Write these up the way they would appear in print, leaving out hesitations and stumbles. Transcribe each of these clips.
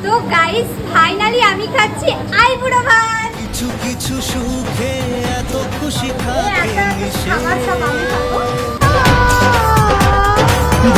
তো guys finally আমি খাচ্ছি আইবুড়ো ভাত। কিছু কিছু সুখে এত খুশি থাকে খাবার সব আমি খাবো।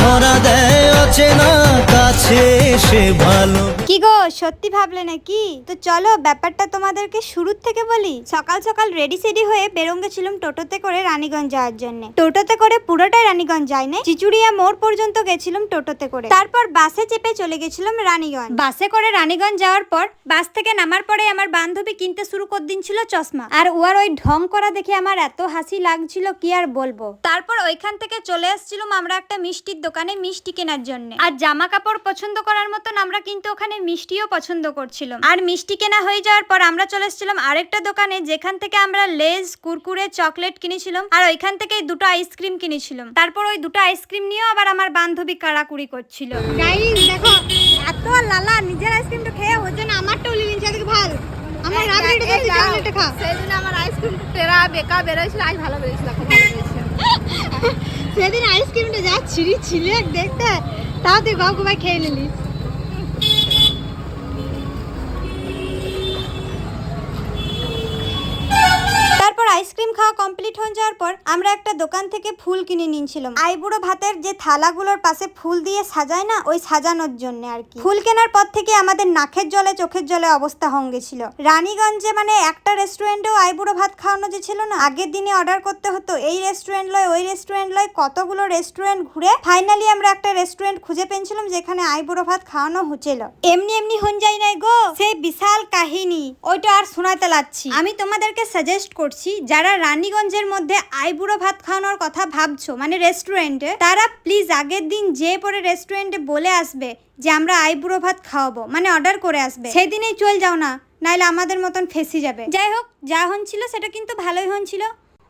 ধরা দেয় অচেনা কাছে এসে ভালো। কি গো সত্যি ভাবলে নাকি? তো চলো ব্যাপারটা তোমাদেরকে শুরুর থেকে বলি। সকাল সকাল রেডি সেডি হয়ে বেরোন গেছিলাম টোটোতে করে রানীগঞ্জ যাওয়ার জন্য। টোটোতে করে পুরোটাই রানীগঞ্জ যাই না, চিচুড়িয়া মোড় পর্যন্ত গেছিলাম টোটোতে করে। তারপর বাসে চেপে চলে গেছিলাম রানীগঞ্জ। বাসে করে রানীগঞ্জ যাওয়ার পর বাস থেকে নামার পরে আমার বান্ধবী কিনতে শুরু করে দিনছিল চশমা, আর ওর ওই ঢং করা দেখে আমার এত হাসি লাগছিল কি আর বলবো। তারপর ওইখান থেকে চলে আসছিলাম আমরা একটা মিষ্টির দোকানে মিষ্টি কেনার জন্য। আর জামা কাপড় পছন্দ করার মতন আমরা কিন্তু ওখানে মিষ্টিও পছন্দ করছিলাম। আর মিষ্টি কেনা হয়ে যাওয়ার পর আমরা চলে এসেছিলাম আরেকটা দোকানে, যেখান থেকে আমরা লেজ, কুরকুরে, চকলেট কিনেছিলাম। আর ওইখান থেকে দুটো আইসক্রিম কিনেছিলাম। তারপর ওই দুটো আইসক্রিম নিয়েও আবার আমার বান্ধবী কাড়াকুড়ি করছিল। গাইস দেখো এত লালা, নিজের আইসক্রিমটা খেয়ে হচ্ছে না, আমারটাও লিলিন চাদিকে ভাল। আমার রাবড়িটা তো চকলেটটা খা। সেদিন আমার আইসক্রিম টেরা বেকা বেরোইছিল, আজ ভালো বেরিয়েছিল, খুব ভালো বেরিয়েছিল। সেদিন আইসক্রিমটা যা ছিঁড়ি ছিলে দেখতে, তাও তুই গপ গপাই খেয়ে নিলি। তারপর আইসক্রিম খাওয়া কমপ্লিট হয়ে যাওয়ার পর আমরা একটা দোকান থেকে ফুল কিনে নিয়েছিলাম। আইবুড়ো ভাতের যে থালাগুলোর পাশে ফুল দিয়ে সাজায় না, ওই সাজানোর জন্য আর কি। ফুল কেনার পর থেকে আমাদের নাকের জলে চোখের জলে অবস্থা হয়ে গেছিল। রানীগঞ্জে মানে একটা রেস্টুরেন্টেও আইবুড়ো ভাত খাওয়ানো যে ছিল না, আগের দিনে অর্ডার করতে হতো। এই রেস্টুরেন্ট লয় ওই রেস্টুরেন্ট লয়, কতগুলো রেস্টুরেন্ট ঘুরে ফাইনালি আমরা একটা রেস্টুরেন্ট খুঁজে পেয়েছিলাম যেখানে আইবুড়ো ভাত খাওয়ানো হচ্ছিল। এমনি এমনি হন যায় নাই গো, সেই বিশাল কাহিনী, ওইটা আর শোনাতে লাগছি। আমি তোমাদেরকে সাজেস্ট করছি যারা রানীগঞ্জের মধ্যে আইবুড়ো ভাত খাওয়ানোর কথা ভাবছো মানে রেস্টুরেন্টে, তারা প্লিজ আগের দিন যে পরে রেস্টুরেন্টে বলে আসবে যে আমরা আইবুড়ো ভাত খাওয়াবো, মানে অর্ডার করে আসবে। সেদিনেই চল যাও না, নাইলে আমাদের মতন ফেসে যাবে। যাই হোক, যা হচ্ছিল সেটা কিন্তু ভালোই হচ্ছিল।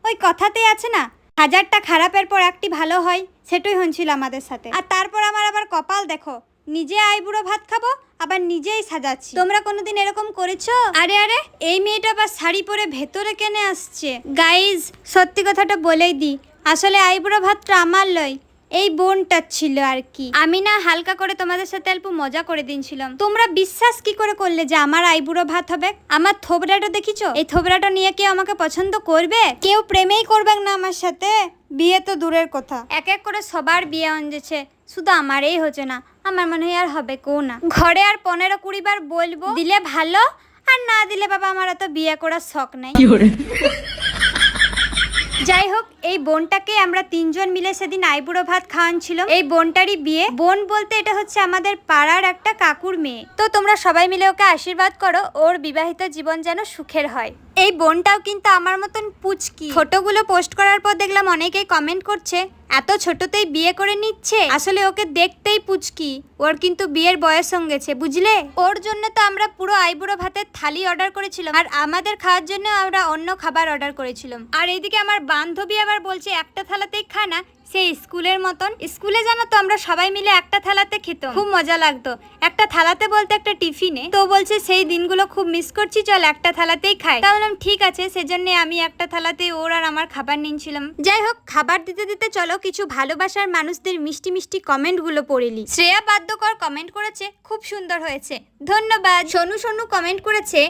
ওই কথাতেই আছে না, হাজারটা খারাপের পর একটি ভালো হয়, সেটাই হচ্ছিল আমাদের সাথে। আর তারপর আমার আবার কপাল দেখো, নিজে আইবুড়ো ভাত খাবো আবার নিজেই সাজাচ্ছি। তোমরা কোনোদিন এরকম করেছো? আরে আরে, এই মেয়েটা আবার শাড়ি পরে ভেতরে কেনে আসছে। গাইজ সত্যি কথাটা বলেই দি, আসলে আইবুড়ো ভাতটা আমার লয়, এই বোনটা ছিল আর কি। আমি না হালকা করে তোমাদের সাথে অল্প মজা করে দিনছিলাম। তোমরা বিশ্বাস কি করে করলে যে আমার আইবুড়ো ভাত হবে? আমার থোবরাটা দেখিছো? এই থোবরাটা নিয়ে কেউ আমাকে পছন্দ করবে? কেউ প্রেমেই করবে না আমার সাথে, বিয়ে তো দূরের কথা। এক এক করে সবার বিয়ে হয়েছে, শুধু আমারই হচ্ছে না। আমার মনে হয় আর হবে কেউ না। ঘরে আর 15-20 বার বলবো, দিলে ভালো, আর না দিলে বাবা আমার এত বিয়ে করার শখ নাই। যাই হোক, এই বোনটাকে আমরা 3 জন মিলে সেদিন আইবুড়ো ভাত খাওয়াচ্ছিল। এই বোনটারই বিয়ে। বোন বলতে এটা হচ্ছে আমাদের পাড়ার একটা কাকুর মেয়ে। তো তোমরা সবাই মিলে ওকে আশীর্বাদ করো, ওর বিবাহিত জীবন যেন সুখের হয়। এই বোনটাও কিন্তু আমার মতন পুচকি। ফটোগুলো পোস্ট করার পর দেখলাম অনেকেই কমেন্ট করছে এত ছোটতেই বিয়ে করে নিচ্ছে। আসলে ওকে দেখতেই পুচকি, ওর কিন্তু বিয়ের বয়স হয়ে গেছে, বুঝলে? ওর জন্য তো আমরা পুরো আইবুড়ো ভাতের থালি অর্ডার করেছিলাম, আর আমাদের খাওয়ার জন্য আমরা অন্য খাবার অর্ডার করেছিলাম। আর এইদিকে আমার বান্ধবী আবার বলছে একটা থালাতেই খা না, সেই স্কুলের মতন। স্কুলে জানো তো আমরা সবাই মিলে একটা থালাতে খেতাম, খুব মজা লাগতো। একটা থালাতে বলতে একটা টিফিনে। তো বলছে সেই দিনগুলো খুব মিস করছি, চল একটা থালাতেই খাই। তা বললাম ঠিক আছে, সেজন্য আমি একটা থালাতেই ওর আর আমার খাবার নিয়েছিলাম। যাই হোক, খাবার দিতে দিতে চলো কিছু ভালোবাসার মানুষদের মিষ্টি মিষ্টি কমেন্ট গুলো পড়েলি। শ্রেয়া বাদ্যকর কমেন্ট করেছে খুব সুন্দর হয়েছে, ধন্যবাদ। সোনু সোনু কমেন্ট করেছে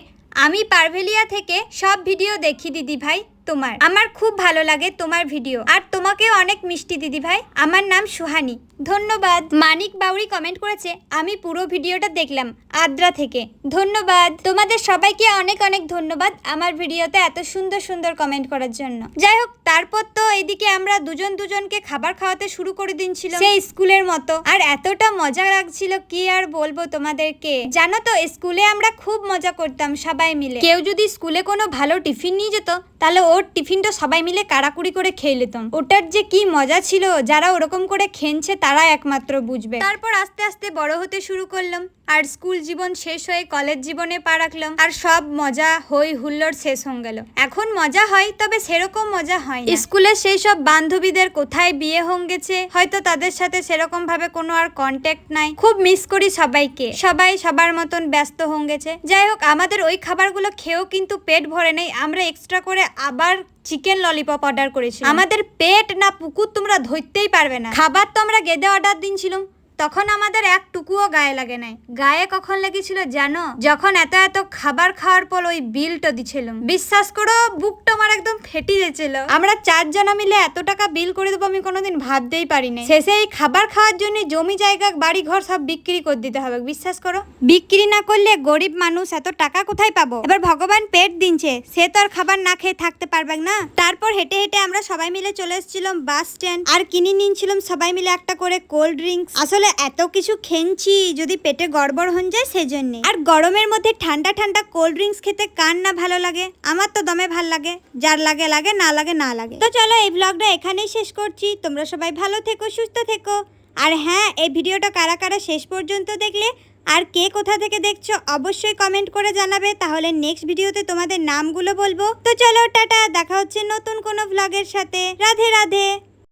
আমি পারভেলিয়া থেকে সব ভিডিও দেখি দিদি ভাই তোমার, আমার খুব ভালো লাগে তোমার ভিডিও, আর তোমাকেও অনেক মিষ্টি দিদি ভাই। আমার নাম সুহানি, ধন্যবাদ। মানিক বাউরি কমেন্ট করেছে আমি পুরো ভিডিওটা দেখলাম আদ্রা থেকে, ধন্যবাদ। তোমাদের সবাইকে অনেক অনেক ধন্যবাদ আমার ভিডিওতে এত সুন্দর সুন্দর কমেন্ট করার জন্য। যাই হোক, তারপর তো এদিকে আমরা দুজন দুজনকে খাবার খাওয়াতে শুরু করে দিনছিল সেই স্কুলের মতো, আর এতটা মজা লাগছিল কি আর বলবো তোমাদেরকে। জানো তো স্কুলে আমরা খুব মজা করতাম সবাই মিলে। কেউ যদি স্কুলে কোনো ভালো টিফিন নিয়ে যেত, তাহলে ওর টিফিনটা সবাই মিলে কাড়াকুড়ি করে খেয়ে নিতাম। ওটার যে কি মজা ছিল, যারা ওরকম করে খেনছে তারা একমাত্র বুঝবে। তারপর আস্তে আস্তে বড় হতে শুরু করলাম, আর স্কুল জীবন শেষ হয়ে কলেজ জীবনে পা রাখলাম, আর সব মজা হই হুল্লোড় শেষ হয়ে গেল। এখন মজা হয়, তবে সেরকম মজা হয় না। স্কুলে সেই সব বান্ধবীদের কোথায় বিয়ে হয়ে গেছে, হয়তো তাদের সাথে সেরকম ভাবে কোনো আর কন্ট্যাক্ট নাই। খুব মিস করি সবাইকে, সবাই সবার মতন ব্যস্ত হয়ে গেছে। যাই হোক, আমাদের ওই খাবারগুলো খেয়েও কিন্তু পেট ভরে নেই। আমরা এক্সট্রা করে আবার চিকেন ললিপপ অর্ডার করেছি। আমাদের পেট না পুকুর তোমরা ধরতেই পারবে না। খাবার তো আমরা গেদে অর্ডার দিনছিলাম, তখন আমাদের একটুকুও গায়ে লাগে নাই। গায়ে কখন লেগেছিল জানো? যখন এত এত খাবার খাওয়ার পর ওই বিলটা দিছিল, বিশ্বাস করো বুকটা আমার একদম ফেটে গেছিল। আমরা 4 জনা মিলে এত টাকা বিল করে দেবো আমি কোনোদিন ভাবতেই পারিনি। শেষে এই খাবার খাওয়ার জন্য জমি জায়গা বাড়ি ঘর সব বিক্রি করে দিতে হবে, বিশ্বাস করো। বিক্রি না করলে গরিব মানুষ এত টাকা কোথায় পাবো? এবার ভগবান পেট দিনছে, সে তো আর খাবার না খেয়ে থাকতে পারবে না। তারপর হেঁটে হেঁটে আমরা সবাই মিলে চলে এসেছিলাম বাস স্ট্যান্ড, আর কিনে নিয়েছিলাম সবাই মিলে একটা করে কোল্ড ড্রিঙ্কস। আসলে এত কিছু খেয়েছি যদি পেটে গড়বড় হয়ে যায় সেজন্য। আর গরমের মধ্যে ঠান্ডা ঠান্ডা কোল্ড ড্রিঙ্কস খেতে কার না ভালো লাগে? আমার তো দমে ভাল লাগে, যার লাগে লাগে, না লাগে না লাগে। তো চলো এই ব্লগটা এখানেই শেষ করছি। তোমরা সবাই ভালো থেকো, সুস্থ থেকো। আর হ্যাঁ, এই ভিডিওটা কারা কারা শেষ পর্যন্ত দেখলে আর কে কোথা থেকে দেখছো অবশ্যই কমেন্ট করে জানাবে, তাহলে নেক্সট ভিডিওতে তোমাদের নামগুলো বলবো। তো চলো টাটা, দেখা হচ্ছে নতুন কোনো ব্লগের সাথে। রাধে রাধে।